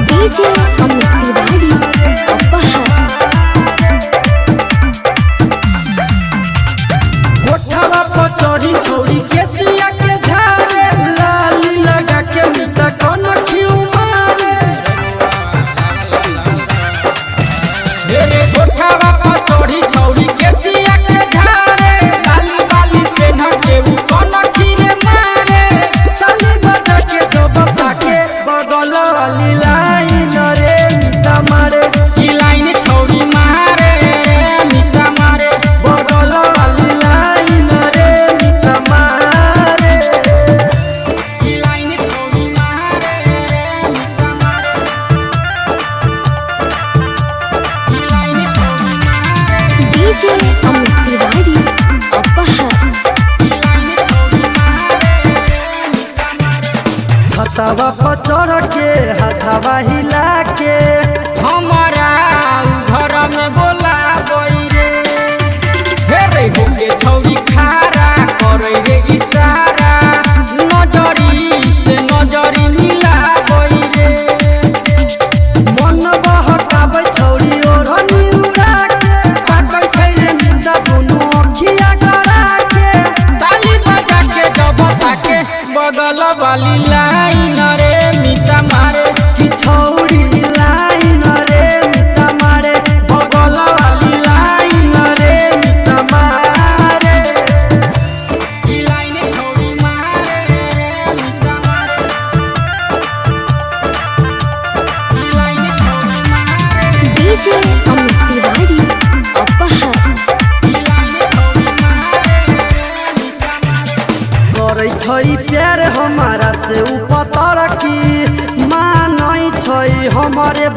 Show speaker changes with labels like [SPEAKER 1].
[SPEAKER 1] DJ Amit Tiwari
[SPEAKER 2] गोठवा पर चढ़ी छौरी केसिया के झारे लाली लगा के मिटा कौन क्यों मारे रे गोठवा पर चढ़ी छौरी केसिया के झारे लाली बाली पेन्ह के उ कौन खीरे मारे चली बजा के जो बता के बगल वाली लाइन रे मिटा मारे की लाइन छौरी मारे मिटा मारे बगल वाली लाइन रे मिटा मारे की लाइन छौरी मारे मिटा मारे की लाइन छौरी मारे
[SPEAKER 1] डीजे अमित तिवारी
[SPEAKER 2] हथवा पर चढ़ के हथवा हिला के हमारा घर में बोला रे रे होके छौरी खारा करे रे इशारा नजरी से नजरी मिला रे मन बहकाबै छौरी ओढ़नी उड़ा के ताकै छै रे मिटा दुनु अखिया गड़ा के ताली बजा के जब ताके बगल वाली लाइन रे मिटा मारे की छौरी लाइन रे मिटा मारे बगल वाली लाइन रे मिटा मारे की लाइन छौरी मारे मिटा मारे की लाइन छौरी मारे
[SPEAKER 1] डीजे अमित तिवारी
[SPEAKER 2] करे छै प्यार हमारा से ऊपर की मानै छै हमारे